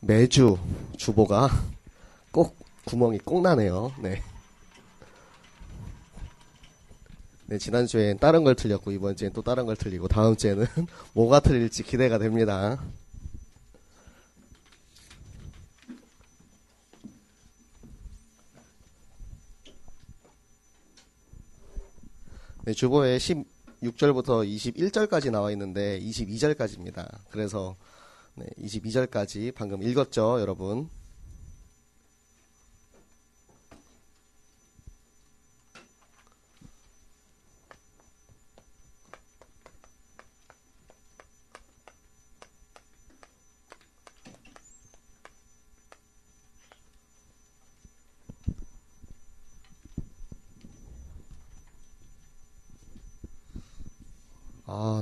매주 주보가 꼭 구멍이 꼭 나네요. 네. 네, 지난주엔 다른 걸 틀렸고 이번 주엔 또 다른 걸 틀리고 다음 주에는 뭐가 틀릴지 기대가 됩니다. 네, 주보에 16절부터 21절까지 나와 있는데 22절까지입니다. 그래서 네, 22절까지 방금 읽었죠, 여러분?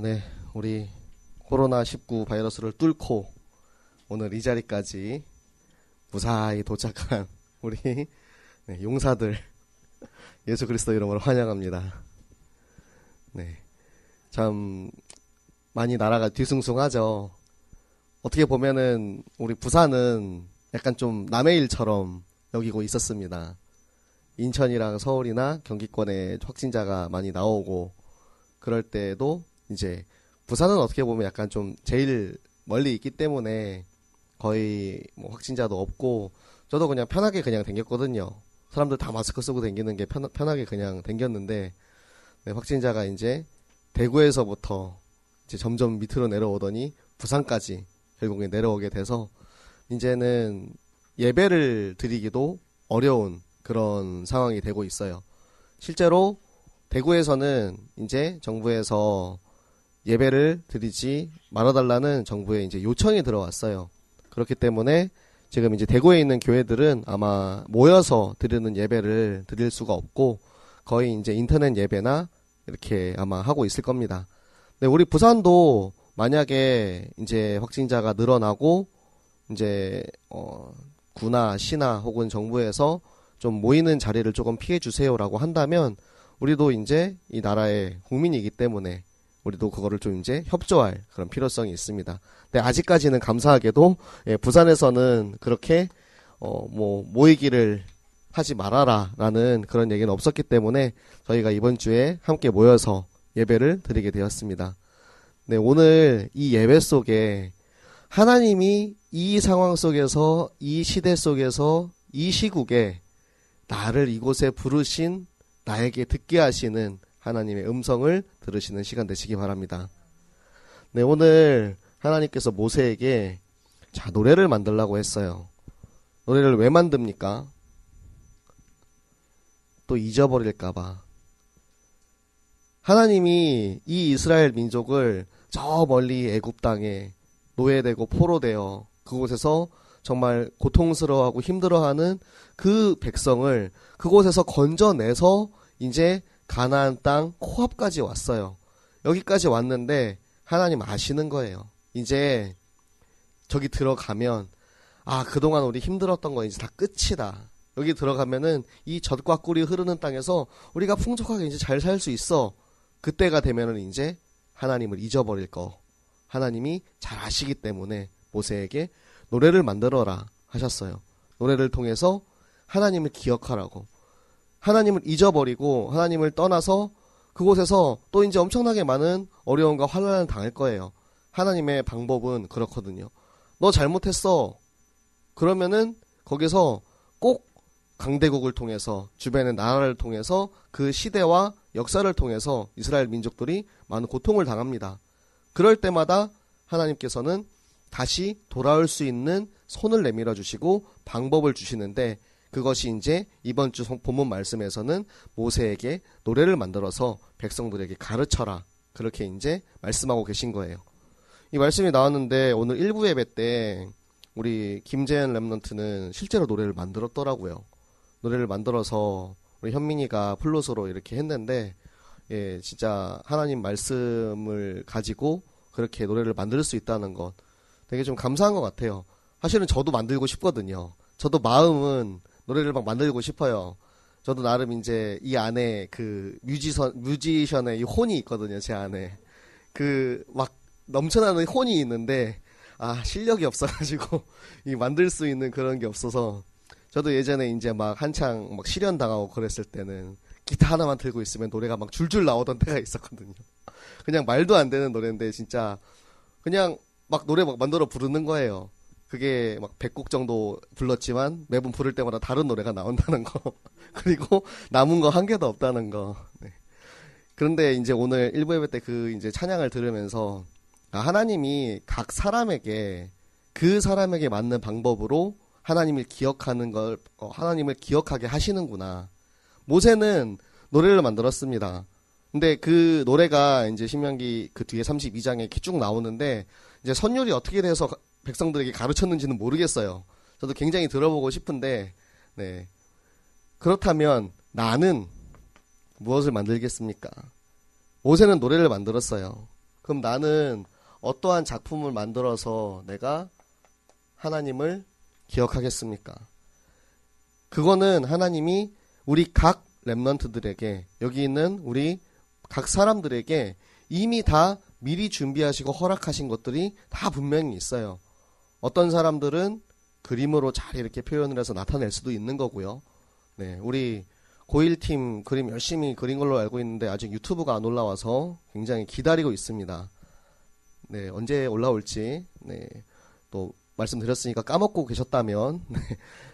네. 우리 코로나19 바이러스를 뚫고 오늘 이 자리까지 무사히 도착한 우리 용사들 예수 그리스도 이름으로 환영합니다. 네. 참 많이 나라가 뒤숭숭하죠. 어떻게 보면은 우리 부산은 약간 좀 남의 일처럼 여기고 있었습니다. 인천이랑 서울이나 경기권에 확진자가 많이 나오고 그럴 때도 이제 부산은 어떻게 보면 약간 좀 제일 멀리 있기 때문에 거의 뭐 확진자도 없고 저도 그냥 편하게 그냥 댕겼거든요. 사람들 다 마스크 쓰고 댕기는 게 편하게 그냥 댕겼는데 네, 확진자가 이제 대구에서부터 이제 점점 밑으로 내려오더니 부산까지 결국에 내려오게 돼서 이제는 예배를 드리기도 어려운 그런 상황이 되고 있어요. 실제로 대구에서는 이제 정부에서 예배를 드리지 말아달라는 정부의 이제 요청이 들어왔어요. 그렇기 때문에 지금 이제 대구에 있는 교회들은 아마 모여서 드리는 예배를 드릴 수가 없고 거의 이제 인터넷 예배나 이렇게 아마 하고 있을 겁니다. 네, 우리 부산도 만약에 이제 확진자가 늘어나고 이제 구나 시나 혹은 정부에서 좀 모이는 자리를 조금 피해 주세요라고 한다면 우리도 이제 이 나라의 국민이기 때문에 우리도 그거를 좀 이제 협조할 그런 필요성이 있습니다. 근데 아직까지는 감사하게도 부산에서는 그렇게 뭐 모이기를 하지 말아라라는 그런 얘기는 없었기 때문에 저희가 이번 주에 함께 모여서 예배를 드리게 되었습니다. 네, 오늘 이 예배 속에 하나님이 이 상황 속에서 이 시대 속에서 이 시국에 나를 이곳에 부르신 나에게 듣게 하시는 하나님의 음성을 들으시는 시간 되시기 바랍니다. 네, 오늘 하나님께서 모세에게 노래를 만들라고 했어요. 노래를 왜 만듭니까? 또 잊어버릴까봐. 하나님이 이 이스라엘 민족을 저 멀리 애굽 땅에 노예되고 포로되어 그곳에서 정말 고통스러워하고 힘들어하는 그 백성을 그곳에서 건져내서 이제 가나안 땅 코앞까지 왔어요. 여기까지 왔는데 하나님 아시는 거예요. 이제 저기 들어가면 그동안 우리 힘들었던 거 이제 다 끝이다. 여기 들어가면은 이 젖과 꿀이 흐르는 땅에서 우리가 풍족하게 이제 잘 살 수 있어. 그때가 되면은 이제 하나님을 잊어버릴 거. 하나님이 잘 아시기 때문에 모세에게 노래를 만들어라 하셨어요. 노래를 통해서 하나님을 기억하라고. 하나님을 잊어버리고 하나님을 떠나서 그곳에서 또 이제 엄청나게 많은 어려움과 환난을 당할 거예요. 하나님의 방법은 그렇거든요. 너 잘못했어. 그러면은 거기서 꼭 강대국을 통해서 주변의 나라를 통해서 그 시대와 역사를 통해서 이스라엘 민족들이 많은 고통을 당합니다. 그럴 때마다 하나님께서는 다시 돌아올 수 있는 손을 내밀어 주시고 방법을 주시는데 그것이 이제 이번 주 본문 말씀에서는 모세에게 노래를 만들어서 백성들에게 가르쳐라. 그렇게 이제 말씀하고 계신 거예요. 이 말씀이 나왔는데 오늘 1부 예배 때 우리 김재현 랩런트는 실제로 노래를 만들었더라고요. 노래를 만들어서 우리 현민이가 플룻으로 이렇게 했는데 진짜 하나님 말씀을 가지고 그렇게 노래를 만들 수 있다는 것 되게 좀 감사한 것 같아요. 사실은 저도 만들고 싶거든요. 저도 마음은 노래를 막 만들고 싶어요. 저도 나름 이제 이 안에 그 뮤지션의 이 혼이 있거든요, 제 안에. 그 막 넘쳐나는 혼이 있는데 실력이 없어가지고 이 만들 수 있는 그런 게 없어서 저도 예전에 이제 막 한창 막 실현 당하고 그랬을 때는 기타 하나만 들고 있으면 노래가 막 줄줄 나오던 때가 있었거든요. 그냥 말도 안 되는 노래인데 진짜 그냥 막 노래 막 만들어 부르는 거예요. 그게 막 100곡 정도 불렀지만 매번 부를 때마다 다른 노래가 나온다는 거. 그리고 남은 거 한 개도 없다는 거. 네. 그런데 이제 오늘 1부 예배 때 그 이제 찬양을 들으면서 하나님이 각 사람에게 그 사람에게 맞는 방법으로 하나님을 기억하는 걸 하나님을 기억하게 하시는구나. 모세는 노래를 만들었습니다. 근데 그 노래가 이제 신명기 그 뒤에 32장에 이렇게 쭉 나오는데 이제 선율이 어떻게 돼서 백성들에게 가르쳤는지는 모르겠어요. 저도 굉장히 들어보고 싶은데 네. 그렇다면 나는 무엇을 만들겠습니까? 모세는 노래를 만들었어요. 그럼 나는 어떠한 작품을 만들어서 내가 하나님을 기억하겠습니까? 그거는 하나님이 우리 각 렘넌트들에게 여기 있는 우리 각 사람들에게 이미 다 미리 준비하시고 허락하신 것들이 다 분명히 있어요. 어떤 사람들은 그림으로 잘 이렇게 표현을 해서 나타낼 수도 있는 거고요. 네, 우리 고1팀 그림 열심히 그린 걸로 알고 있는데 아직 유튜브가 안 올라와서 굉장히 기다리고 있습니다. 네, 언제 올라올지 네, 또 말씀드렸으니까 까먹고 계셨다면 네,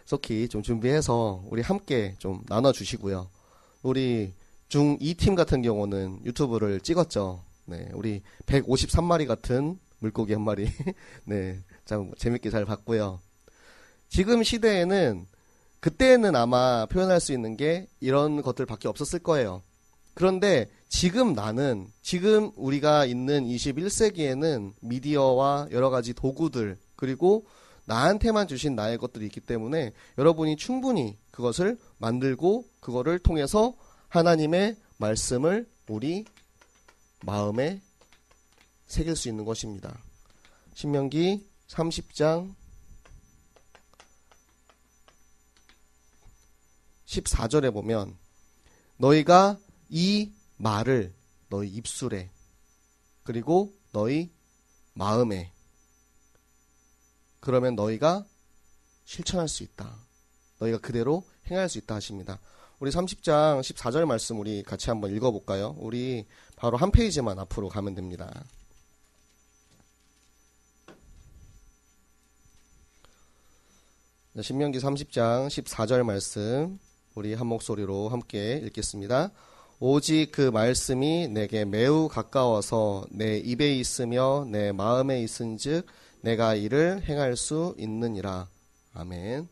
속히 좀 준비해서 우리 함께 좀 나눠주시고요. 우리 중2팀 같은 경우는 유튜브를 찍었죠. 네, 우리 153마리 같은 물고기 한 마리 네, 참 재밌게 잘 봤고요. 지금 시대에는 그때는 아마 표현할 수 있는 게 이런 것들밖에 없었을 거예요. 그런데 지금 지금 우리가 있는 21세기에는 미디어와 여러 가지 도구들, 그리고 나한테만 주신 나의 것들이 있기 때문에 여러분이 충분히 그것을 만들고 그거를 통해서 하나님의 말씀을 우리 마음에 새길 수 있는 것입니다. 신명기 30장 14절에 보면 너희가 이 말을 너희 입술에 그리고 너희 마음에 그러면 너희가 실천할 수 있다. 너희가 그대로 행할 수 있다 하십니다. 우리 30장 14절 말씀 우리 같이 한번 읽어볼까요? 우리 바로 한 페이지만 앞으로 가면 됩니다. 신명기 30장 14절 말씀 우리 한 목소리로 함께 읽겠습니다. 오직 그 말씀이 내게 매우 가까워서 내 입에 있으며 내 마음에 있은즉 내가 이를 행할 수 있느니라. 아멘.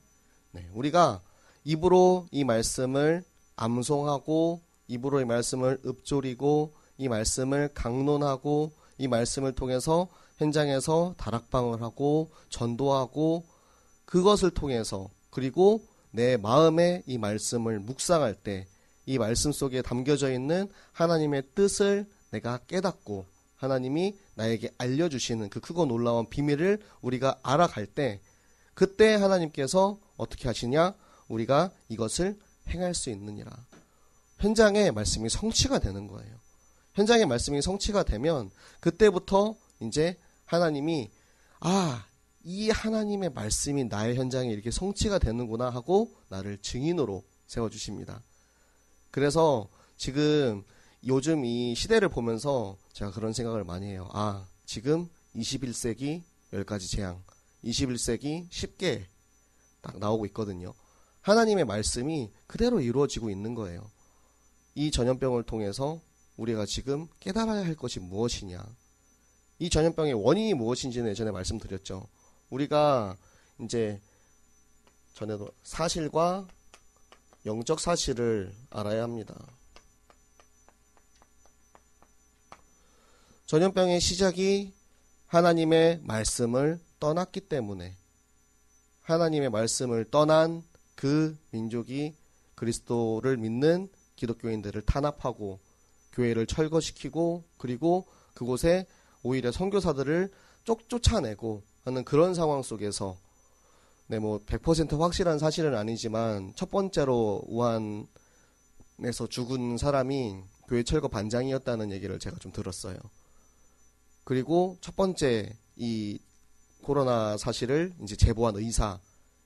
네, 우리가 입으로 이 말씀을 암송하고 입으로 이 말씀을 읊조리고 이 말씀을 강론하고 이 말씀을 통해서 현장에서 다락방을 하고 전도하고 그것을 통해서 그리고 내 마음에 이 말씀을 묵상할 때 이 말씀 속에 담겨져 있는 하나님의 뜻을 내가 깨닫고 하나님이 나에게 알려주시는 그 크고 놀라운 비밀을 우리가 알아갈 때 그때 하나님께서 어떻게 하시냐? 우리가 이것을 행할 수 있느니라. 현장에 말씀이 성취가 되는 거예요. 현장에 말씀이 성취가 되면 그때부터 이제 하나님이 이 하나님의 말씀이 나의 현장에 이렇게 성취가 되는구나 하고 나를 증인으로 세워주십니다. 그래서 지금 요즘 이 시대를 보면서 제가 그런 생각을 많이 해요. 지금 21세기 10가지 재앙, 21세기 10개 딱 나오고 있거든요. 하나님의 말씀이 그대로 이루어지고 있는 거예요. 이 전염병을 통해서 우리가 지금 깨달아야 할 것이 무엇이냐. 이 전염병의 원인이 무엇인지는 예전에 말씀드렸죠. 우리가 이제 전에도 사실과 영적 사실을 알아야 합니다. 전염병의 시작이 하나님의 말씀을 떠났기 때문에 하나님의 말씀을 떠난 그 민족이 그리스도를 믿는 기독교인들을 탄압하고 교회를 철거시키고 그리고 그곳에 오히려 선교사들을 쫓아내고 하는 그런 상황 속에서 100% 확실한 사실은 아니지만 첫 번째로 우한에서 죽은 사람이 교회 철거 반장이었다는 얘기를 제가 좀 들었어요. 그리고 첫 번째 이 코로나 사실을 이제 제보한 의사,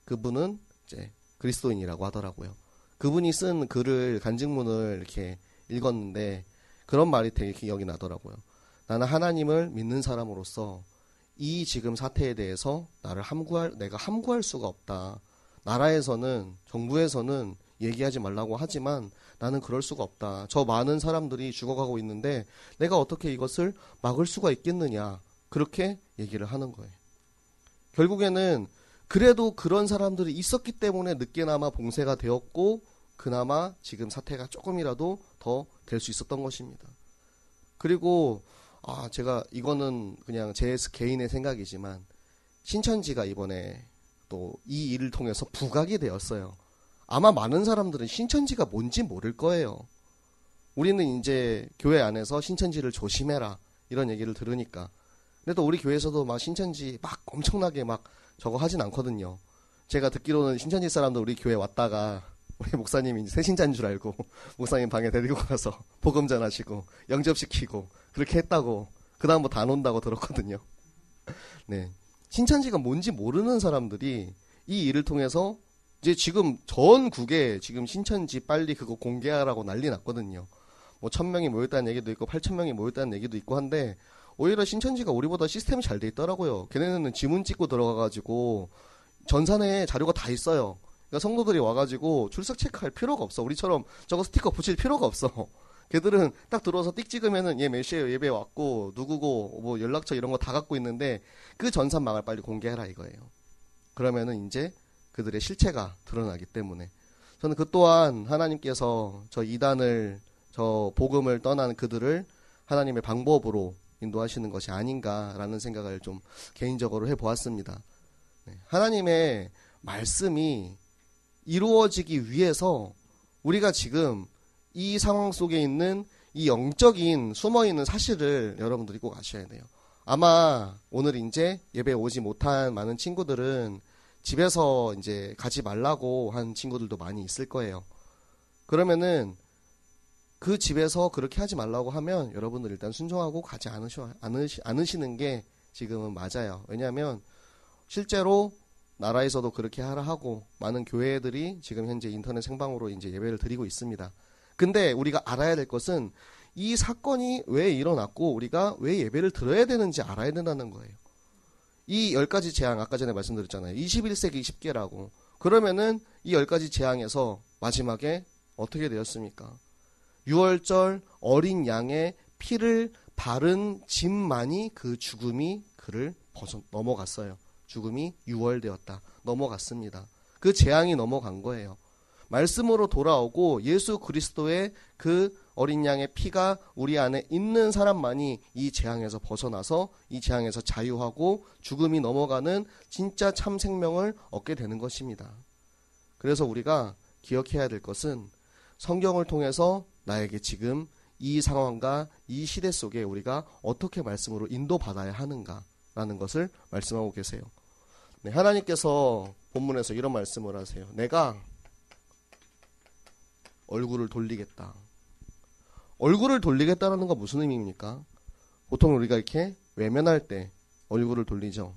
그분은 이제 그리스도인이라고 하더라고요. 그분이 쓴 글을 간증문을 이렇게 읽었는데 그런 말이 되게 기억이 나더라고요. 나는 하나님을 믿는 사람으로서 이 지금 사태에 대해서 내가 함구할 수가 없다. 나라에서는, 정부에서는 얘기하지 말라고 하지만 나는 그럴 수가 없다. 저 많은 사람들이 죽어가고 있는데 내가 어떻게 이것을 막을 수가 있겠느냐. 그렇게 얘기를 하는 거예요. 결국에는 그래도 그런 사람들이 있었기 때문에 늦게나마 봉쇄가 되었고 그나마 지금 사태가 조금이라도 더 될 수 있었던 것입니다. 그리고 제가 이거는 그냥 제 개인의 생각이지만 신천지가 이번에 또 이 일을 통해서 부각이 되었어요. 아마 많은 사람들은 신천지가 뭔지 모를 거예요. 우리는 이제 교회 안에서 신천지를 조심해라 이런 얘기를 들으니까. 근데 또 우리 교회에서도 막 신천지 막 엄청나게 막 저거 하진 않거든요. 제가 듣기로는 신천지 사람들 우리 교회 왔다가 우리 목사님이 이제 새신자인 줄 알고 목사님 방에 데리고 가서 복음 전하시고 영접시키고 그렇게 했다고, 그 다음부터 안 온다고 들었거든요. 네, 신천지가 뭔지 모르는 사람들이 이 일을 통해서 이제 지금 전국에 지금 신천지 빨리 그거 공개하라고 난리 났거든요. 뭐 1,000명이 모였다는 얘기도 있고 8,000명이 모였다는 얘기도 있고 한데 오히려 신천지가 우리보다 시스템이 잘 돼 있더라고요. 걔네는 지문 찍고 들어가가지고 전산에 자료가 다 있어요. 그러니까 성도들이 와가지고 출석 체크할 필요가 없어. 우리처럼 저거 스티커 붙일 필요가 없어. 걔들은 딱 들어와서 띡 찍으면은 얘 몇 시에 예배 왔고 누구고 뭐 연락처 이런 거 다 갖고 있는데 그 전산망을 빨리 공개해라 이거예요. 그러면은 이제 그들의 실체가 드러나기 때문에 저는 그 또한 하나님께서 저 이단을, 저 복음을 떠난 그들을 하나님의 방법으로 인도하시는 것이 아닌가라는 생각을 좀 개인적으로 해보았습니다. 하나님의 말씀이 이루어지기 위해서 우리가 지금 이 상황 속에 있는 이 영적인 숨어있는 사실을 여러분들이 꼭 아셔야 돼요. 아마 오늘 이제 예배 오지 못한 많은 친구들은 집에서 이제 가지 말라고 한 친구들도 많이 있을 거예요. 그러면은 그 집에서 그렇게 하지 말라고 하면 여러분들 일단 순종하고 가지 않으시는 게 지금은 맞아요. 왜냐하면 실제로 나라에서도 그렇게 하라 하고 많은 교회들이 지금 현재 인터넷 생방으로 이제 예배를 드리고 있습니다. 근데 우리가 알아야 될 것은 이 사건이 왜 일어났고 우리가 왜 예배를 드려야 되는지 알아야 된다는 거예요. 이 10가지 재앙 아까 전에 말씀드렸잖아요. 21세기 20개라고. 그러면은 이 10가지 재앙에서 마지막에 어떻게 되었습니까? 6월절 어린 양의 피를 바른 짐만이 그 죽음이 그를 넘어갔어요. 죽음이 6월되었다. 넘어갔습니다. 그 재앙이 넘어간 거예요. 말씀으로 돌아오고 예수 그리스도의 그 어린 양의 피가 우리 안에 있는 사람만이 이 재앙에서 벗어나서 이 재앙에서 자유하고 죽음이 넘어가는 진짜 참 생명을 얻게 되는 것입니다. 그래서 우리가 기억해야 될 것은 성경을 통해서 나에게 지금 이 상황과 이 시대 속에 우리가 어떻게 말씀으로 인도받아야 하는가라는 것을 말씀하고 계세요. 네, 하나님께서 본문에서 이런 말씀을 하세요. 내가 얼굴을 돌리겠다. 얼굴을 돌리겠다는 건 무슨 의미입니까? 보통 우리가 이렇게 외면할 때 얼굴을 돌리죠.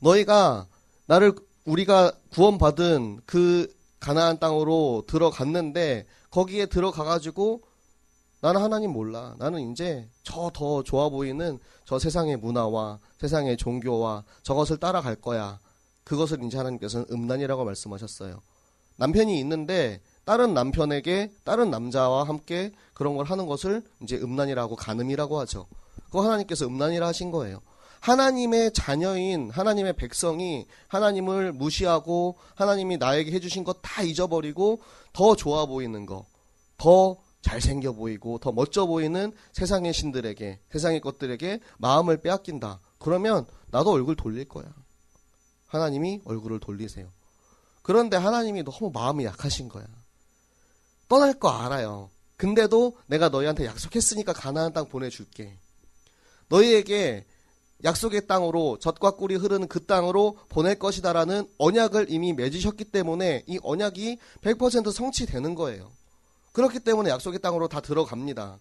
너희가 우리가 구원받은 그 가나안 땅으로 들어갔는데 거기에 들어가가지고 나는 하나님 몰라. 나는 이제 저 더 좋아 보이는 저 세상의 문화와 세상의 종교와 저것을 따라갈 거야. 그것을 이제 하나님께서는 음란이라고 말씀하셨어요. 남편이 있는데 다른 남편에게 다른 남자와 함께 그런 걸 하는 것을 이제 음란이라고, 간음이라고 하죠. 그거 하나님께서 음란이라 하신 거예요. 하나님의 자녀인 하나님의 백성이 하나님을 무시하고 하나님이 나에게 해주신 것 다 잊어버리고 더 좋아 보이는 거, 더 잘생겨 보이고 더 멋져 보이는 세상의 신들에게, 세상의 것들에게 마음을 빼앗긴다. 그러면 나도 얼굴 돌릴 거야. 하나님이 얼굴을 돌리세요. 그런데 하나님이 너무 마음이 약하신 거야. 떠날 거 알아요. 근데도 내가 너희한테 약속했으니까 가나안 땅 보내줄게. 너희에게 약속의 땅으로 젖과 꿀이 흐르는 그 땅으로 보낼 것이다라는 언약을 이미 맺으셨기 때문에 이 언약이 100% 성취되는 거예요. 그렇기 때문에 약속의 땅으로 다 들어갑니다.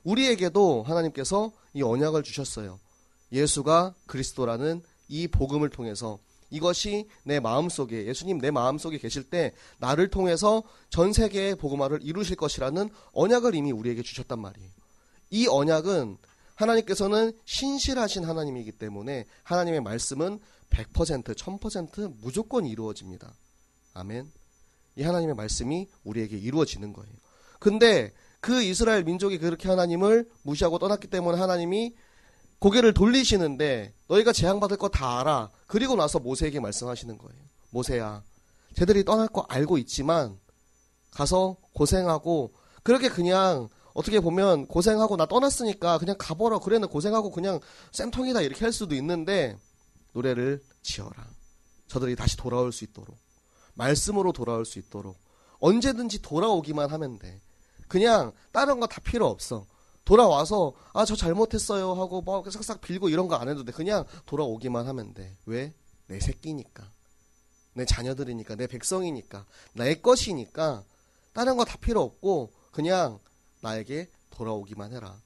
우리에게도 하나님께서 이 언약을 주셨어요. 예수가 그리스도라는 이 복음을 통해서 이것이 내 마음속에 예수님 내 마음속에 계실 때 나를 통해서 전 세계의 복음화를 이루실 것이라는 언약을 이미 우리에게 주셨단 말이에요. 이 언약은 하나님께서는 신실하신 하나님이기 때문에 하나님의 말씀은 100%, 1000% 무조건 이루어집니다. 아멘. 이 하나님의 말씀이 우리에게 이루어지는 거예요. 근데 그 이스라엘 민족이 그렇게 하나님을 무시하고 떠났기 때문에 하나님이 고개를 돌리시는데 너희가 재앙받을 거 다 알아. 그리고 나서 모세에게 말씀하시는 거예요. 모세야, 쟤들이 떠날 거 알고 있지만 가서 고생하고 그렇게 그냥 어떻게 보면 고생하고 나 떠났으니까 그냥 가버려. 그래는 고생하고 그냥 쌤통이다 이렇게 할 수도 있는데 노래를 지어라. 저들이 다시 돌아올 수 있도록. 말씀으로 돌아올 수 있도록. 언제든지 돌아오기만 하면 돼. 그냥 다른 거 다 필요 없어. 돌아와서 저 잘못했어요 하고 막 싹싹 빌고 이런 거 안 해도 돼. 그냥 돌아오기만 하면 돼. 왜? 내 새끼니까. 내 자녀들이니까. 내 백성이니까. 나의 것이니까 다른 거 다 필요 없고 그냥 나에게 돌아오기만 해라.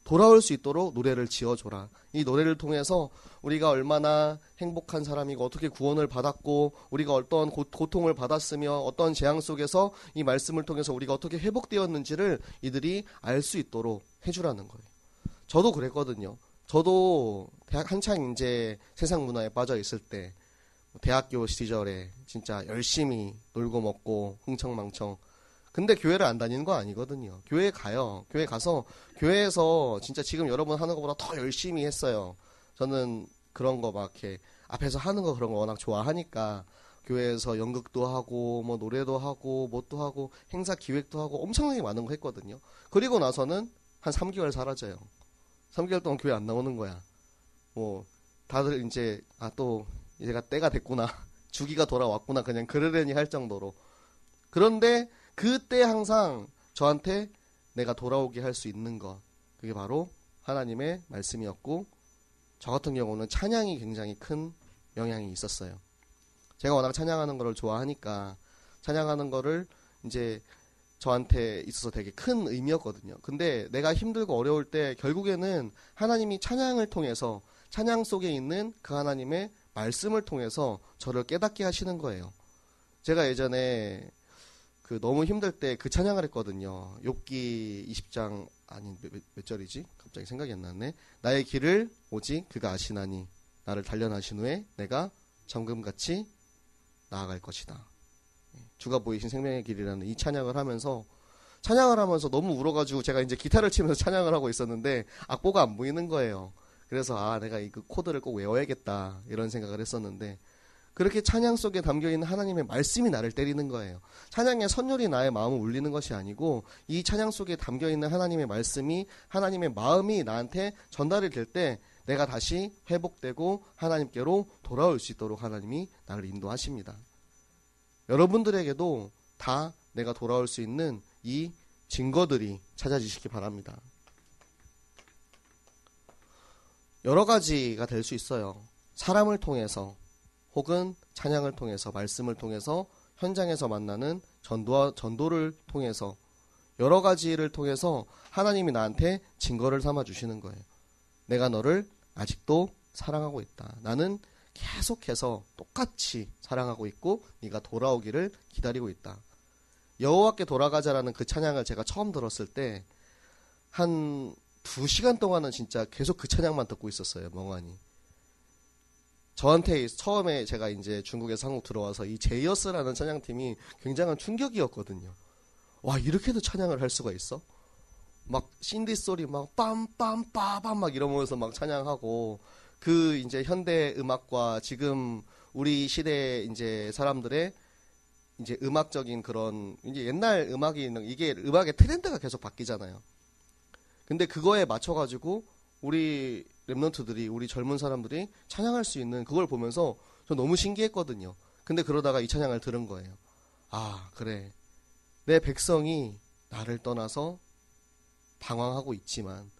돌아올 수 있도록 노래를 지어줘라. 이 노래를 통해서 우리가 얼마나 행복한 사람이고 어떻게 구원을 받았고 우리가 어떤 고통을 받았으며 어떤 재앙 속에서 이 말씀을 통해서 우리가 어떻게 회복되었는지를 이들이 알 수 있도록 해주라는 거예요. 저도 그랬거든요. 저도 대학 한창 이제 세상 문화에 빠져 있을 때 대학교 시절에 진짜 열심히 놀고 먹고 흥청망청. 근데 교회를 안 다니는 거 아니거든요. 교회 가요. 교회 가서 교회에서 진짜 지금 여러분 하는 것보다 더 열심히 했어요. 저는 그런 거 막 이렇게 앞에서 하는 거 그런 거 워낙 좋아하니까 교회에서 연극도 하고 뭐 노래도 하고 뭣도 하고 행사 기획도 하고 엄청나게 많은 거 했거든요. 그리고 나서는 한 3개월 사라져요. 3개월 동안 교회 안 나오는 거야. 뭐 다들 이제 또 얘가 때가 됐구나. 주기가 돌아왔구나. 그냥 그러려니 할 정도로. 그런데 그때 항상 저한테 내가 돌아오게 할 수 있는 것, 그게 바로 하나님의 말씀이었고 저 같은 경우는 찬양이 굉장히 큰 영향이 있었어요. 제가 워낙 찬양하는 거를 좋아하니까 찬양하는 거를 이제 저한테 있어서 되게 큰 의미였거든요. 근데 내가 힘들고 어려울 때 결국에는 하나님이 찬양을 통해서 찬양 속에 있는 그 하나님의 말씀을 통해서 저를 깨닫게 하시는 거예요. 제가 예전에 너무 힘들 때 그 찬양을 했거든요. 욥기 20장 몇 절이지? 갑자기 생각이 안 나네. 나의 길을 오직 그가 아시나니 나를 단련하신 후에 내가 정금같이 나아갈 것이다. 주가 보이신 생명의 길이라는 이 찬양을 하면서 너무 울어가지고 제가 이제 기타를 치면서 찬양을 하고 있었는데 악보가 안 보이는 거예요. 그래서 내가 이 코드를 꼭 외워야겠다 이런 생각을 했었는데 그렇게 찬양 속에 담겨있는 하나님의 말씀이 나를 때리는 거예요. 찬양의 선율이 나의 마음을 울리는 것이 아니고 이 찬양 속에 담겨있는 하나님의 말씀이 하나님의 마음이 나한테 전달이 될 때 내가 다시 회복되고 하나님께로 돌아올 수 있도록 하나님이 나를 인도하십니다. 여러분들에게도 다 내가 돌아올 수 있는 이 증거들이 찾아지시기 바랍니다. 여러 가지가 될 수 있어요. 사람을 통해서 혹은 찬양을 통해서 말씀을 통해서 현장에서 만나는 전도를 통해서 여러 가지를 통해서 하나님이 나한테 증거를 삼아 주시는 거예요. 내가 너를 아직도 사랑하고 있다. 나는 계속해서 똑같이 사랑하고 있고 네가 돌아오기를 기다리고 있다. 여호와께 돌아가자라는 그 찬양을 제가 처음 들었을 때 한 2시간 동안은 진짜 계속 그 찬양만 듣고 있었어요. 멍하니. 저한테 처음에 제가 이제 중국에서 한국 들어와서 이 제이어스라는 찬양팀이 굉장한 충격이었거든요. 와, 이렇게도 찬양을 할 수가 있어? 막 신디 소리 막 빰빰 빠밤 막 이러면서 막 찬양하고 그 이제 현대 음악과 지금 우리 시대 이제 사람들의 이제 음악적인 그런 이제 옛날 음악이 이게 음악의 트렌드가 계속 바뀌잖아요. 근데 그거에 맞춰가지고 우리 랩런트들이 우리 젊은 사람들이 찬양할 수 있는 그걸 보면서 저 너무 신기했거든요. 근데 그러다가 이 찬양을 들은 거예요. 그래. 내 백성이 나를 떠나서 방황하고 있지만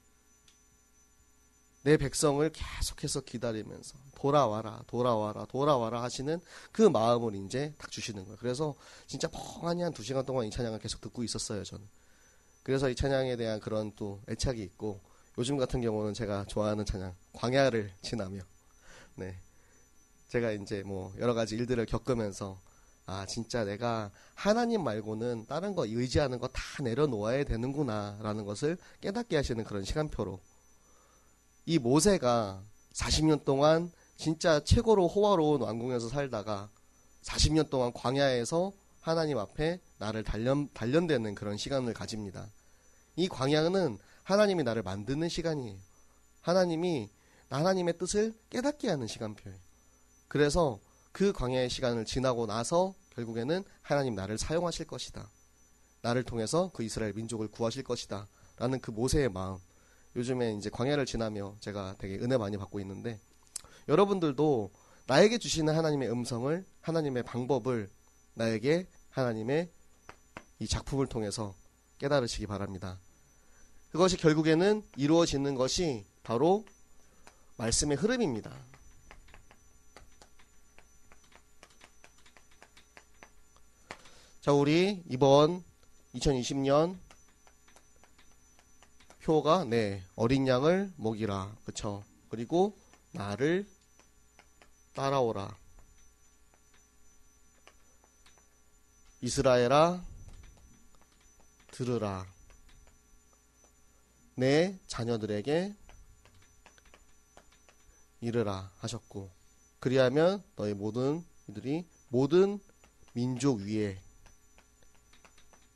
내 백성을 계속해서 기다리면서 돌아와라 돌아와라 돌아와라 하시는 그 마음을 이제 딱 주시는 거예요. 그래서 진짜 멍하니 한 2시간 동안 이 찬양을 계속 듣고 있었어요. 저는. 그래서 이 찬양에 대한 그런 또 애착이 있고 요즘 같은 경우는 제가 좋아하는 찬양 광야를 지나며 제가 이제 뭐 여러 가지 일들을 겪으면서 아 진짜 내가 하나님 말고는 다른 거 의지하는 거 다 내려놓아야 되는구나 라는 것을 깨닫게 하시는 그런 시간표로 이 모세가 40년 동안 진짜 최고로 호화로운 왕궁에서 살다가 40년 동안 광야에서 하나님 앞에 나를 단련되는 그런 시간을 가집니다. 이 광야는 하나님이 나를 만드는 시간이에요. 하나님이 하나님의 뜻을 깨닫게 하는 시간표예요. 그래서 그 광야의 시간을 지나고 나서 결국에는 하나님 나를 사용하실 것이다. 나를 통해서 그 이스라엘 민족을 구하실 것이다. 라는 그 모세의 마음. 요즘에 이제 광야를 지나며 제가 되게 은혜 많이 받고 있는데 여러분들도 나에게 주시는 하나님의 음성을 하나님의 방법을 나에게 하나님의 이 작품을 통해서 깨달으시기 바랍니다. 그것이 결국에는 이루어지는 것이 바로 말씀의 흐름입니다. 자, 우리 이번 2020년 표가 어린 양을 먹이라. 그쵸? 그리고 나를 따라오라. 이스라엘아 들으라. 내 자녀들에게 이르라 하셨고 그리하면 너희 모든 이들이 모든 민족 위에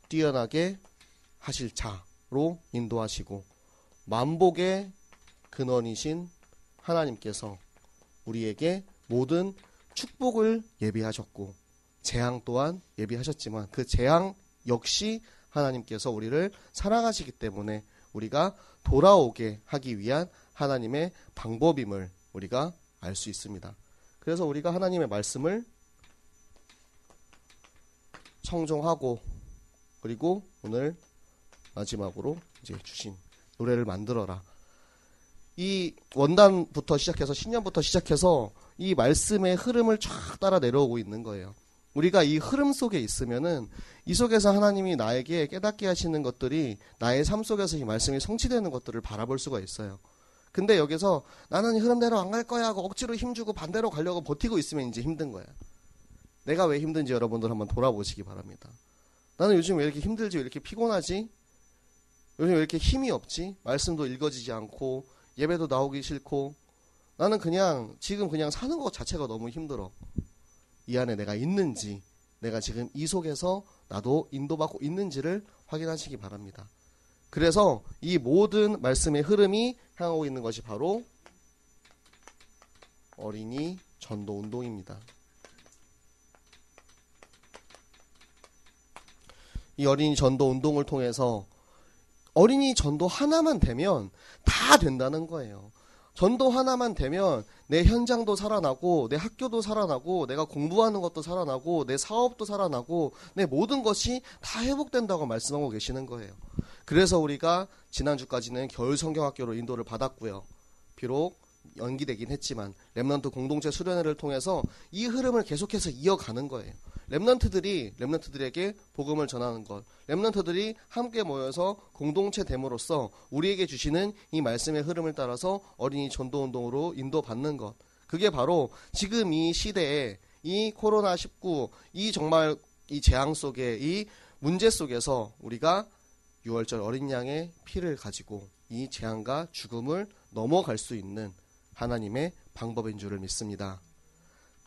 뛰어나게 하실 자로 인도하시고 만복의 근원이신 하나님께서 우리에게 모든 축복을 예비하셨고 재앙 또한 예비하셨지만 그 재앙 역시 하나님께서 우리를 사랑하시기 때문에 우리가 돌아오게 하기 위한 하나님의 방법임을 우리가 알 수 있습니다. 그래서 우리가 하나님의 말씀을 청종하고 그리고 오늘 마지막으로 이제 주신 노래를 만들어라. 이 원단부터 시작해서 신년부터 시작해서 이 말씀의 흐름을 쫙 따라 내려오고 있는 거예요. 우리가 이 흐름 속에 있으면은 이 속에서 하나님이 나에게 깨닫게 하시는 것들이 나의 삶 속에서 이 말씀이 성취되는 것들을 바라볼 수가 있어요. 근데 여기서 나는 흐름대로 안 갈 거야 하고 억지로 힘주고 반대로 가려고 버티고 있으면 이제 힘든 거야. 내가 왜 힘든지 여러분들 한번 돌아보시기 바랍니다. 나는 요즘 왜 이렇게 힘들지? 왜 이렇게 피곤하지? 요즘 왜 이렇게 힘이 없지? 말씀도 읽어지지 않고 예배도 나오기 싫고 나는 그냥 지금 그냥 사는 것 자체가 너무 힘들어. 이 안에 내가 있는지 내가 지금 이 속에서 나도 인도받고 있는지를 확인하시기 바랍니다. 그래서 이 모든 말씀의 흐름이 향하고 있는 것이 바로 어린이 전도 운동입니다. 이 어린이 전도 운동을 통해서 어린이 전도 하나만 되면 다 된다는 거예요. 전도 하나만 되면 내 현장도 살아나고 내 학교도 살아나고 내가 공부하는 것도 살아나고 내 사업도 살아나고 내 모든 것이 다 회복된다고 말씀하고 계시는 거예요. 그래서 우리가 지난주까지는 겨울 성경학교로 인도를 받았고요. 비록 연기되긴 했지만 렘넌트 공동체 수련회를 통해서 이 흐름을 계속해서 이어가는 거예요. 렘넌트들에게 복음을 전하는 것, 렘넌트들이 함께 모여서 공동체 됨으로써 우리에게 주시는 이 말씀의 흐름을 따라서 어린이 전도운동으로 인도받는 것, 그게 바로 지금 이 시대에 이 코로나19 이 정말 이 재앙 속에 이 문제 속에서 우리가 6월절 어린 양의 피를 가지고 이 재앙과 죽음을 넘어갈 수 있는 하나님의 방법인 줄을 믿습니다.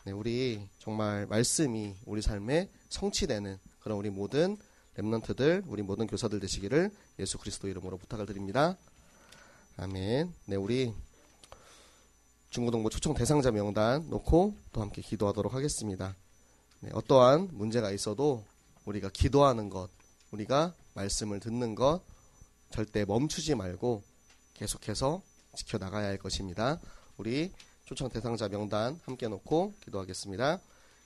네, 우리 정말 말씀이 우리 삶에 성취되는 그런 우리 모든 렘넌트들, 우리 모든 교사들 되시기를 예수 그리스도 이름으로 부탁을 드립니다. 아멘. 네, 우리 중고등부 초청 대상자 명단 놓고 또 함께 기도하도록 하겠습니다. 네, 어떠한 문제가 있어도 우리가 기도하는 것, 우리가 말씀을 듣는 것 절대 멈추지 말고 계속해서 지켜나가야 할 것입니다. 우리 초청 대상자 명단 함께 놓고 기도하겠습니다.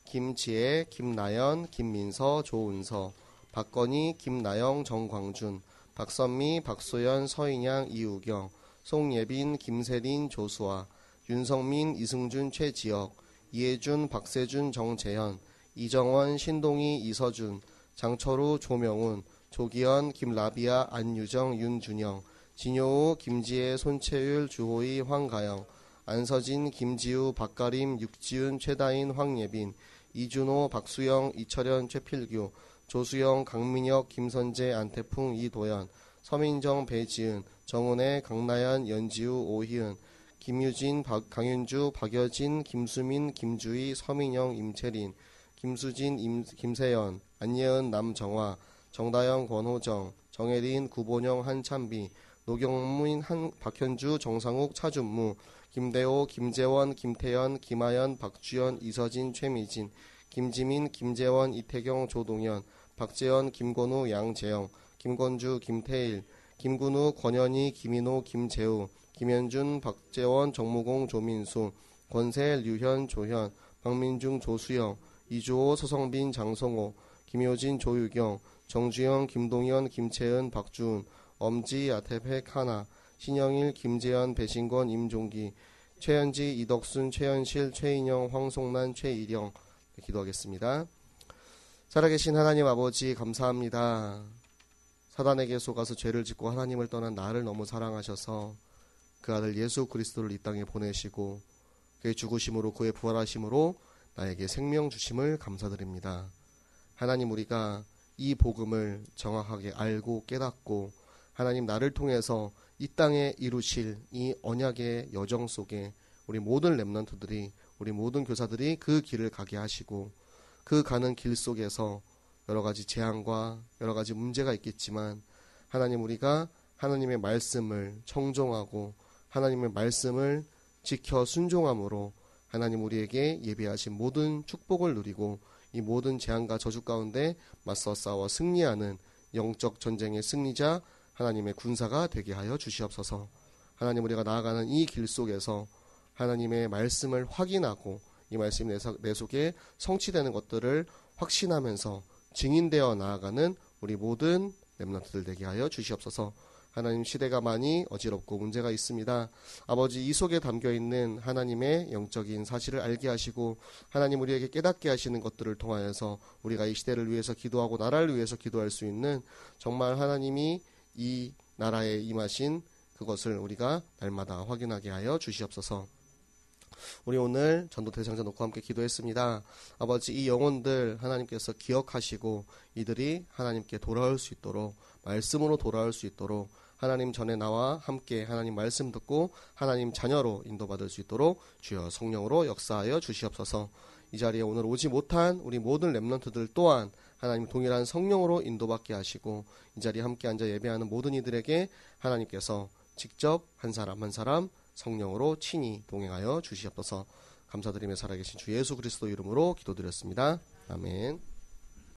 김지혜, 김나연, 김민서, 조은서, 박건희, 김나영, 정광준, 박선미, 박소연, 서인양, 이우경, 송예빈, 김세린, 조수아, 윤성민, 이승준, 최지혁, 이혜준, 박세준, 정재현, 이정원, 신동희, 이서준, 장철우, 조명훈, 조기현, 김라비아, 안유정, 윤준영, 진효우, 김지혜, 손채율, 주호희, 황가영, 안서진, 김지우, 박가림, 육지은, 최다인, 황예빈, 이준호, 박수영, 이철현, 최필규, 조수영, 강민혁, 김선재, 안태풍, 이도연, 서민정, 배지은, 정은혜, 강나연, 연지우, 오희은, 김유진, 강윤주, 박여진, 김수민, 김주희, 서민영, 임채린, 김수진, 김세연, 안예은, 남정화, 정다영, 권호정, 정혜린, 구본영, 한찬비, 노경민, 박현주, 정상욱, 차준무, 김대호, 김재원, 김태연, 김하연, 박주연, 이서진, 최미진, 김지민, 김재원, 이태경, 조동현, 박재현, 김건우, 양재영, 김건주, 김태일, 김근우, 권현희, 김인호, 김재우, 김현준, 박재원, 정무공, 조민수, 권세, 류현, 조현, 박민중, 조수영, 이주호, 서성빈, 장성호, 김효진, 조유경, 정주영, 김동현, 김채은, 박주은, 엄지, 아태팩, 하나, 신영일, 김재현, 배신권, 임종기, 최현지, 이덕순, 최현실, 최인영, 황송란, 최일영. 기도하겠습니다. 살아계신 하나님 아버지 감사합니다. 사단에게 속아서 죄를 짓고 하나님을 떠난 나를 너무 사랑하셔서 그 아들 예수 그리스도를 이 땅에 보내시고 그의 죽으심으로 그의 부활하심으로 나에게 생명 주심을 감사드립니다. 하나님, 우리가 이 복음을 정확하게 알고 깨닫고 하나님 나를 통해서 이 땅에 이루실 이 언약의 여정 속에 우리 모든 렘넌트들이, 우리 모든 교사들이 그 길을 가게 하시고 그 가는 길 속에서 여러 가지 재앙과 여러 가지 문제가 있겠지만 하나님, 우리가 하나님의 말씀을 청종하고 하나님의 말씀을 지켜 순종함으로 하나님 우리에게 예비하신 모든 축복을 누리고 이 모든 재앙과 저주 가운데 맞서 싸워 승리하는 영적 전쟁의 승리자 하나님의 군사가 되게 하여 주시옵소서. 하나님, 우리가 나아가는 이 길 속에서 하나님의 말씀을 확인하고 이 말씀이 내 속에 성취되는 것들을 확신하면서 증인되어 나아가는 우리 모든 렘넌트들 되게 하여 주시옵소서. 하나님, 시대가 많이 어지럽고 문제가 있습니다. 아버지, 이 속에 담겨있는 하나님의 영적인 사실을 알게 하시고 하나님 우리에게 깨닫게 하시는 것들을 통하여서 우리가 이 시대를 위해서 기도하고 나라를 위해서 기도할 수 있는 정말 하나님이 이 나라에 임하신 그것을 우리가 날마다 확인하게 하여 주시옵소서. 우리 오늘 전도 대상자 놓고 함께 기도했습니다. 아버지, 이 영혼들 하나님께서 기억하시고 이들이 하나님께 돌아올 수 있도록, 말씀으로 돌아올 수 있도록 하나님 전에 나와 함께 하나님 말씀 듣고 하나님 자녀로 인도받을 수 있도록 주여 성령으로 역사하여 주시옵소서. 이 자리에 오늘 오지 못한 우리 모든 렘넌트들 또한 하나님 동일한 성령으로 인도받게 하시고 이 자리에 함께 앉아 예배하는 모든 이들에게 하나님께서 직접 한 사람 한 사람 성령으로 친히 동행하여 주시옵소서. 감사드리며 살아계신 주 예수 그리스도 이름으로 기도드렸습니다. 아멘.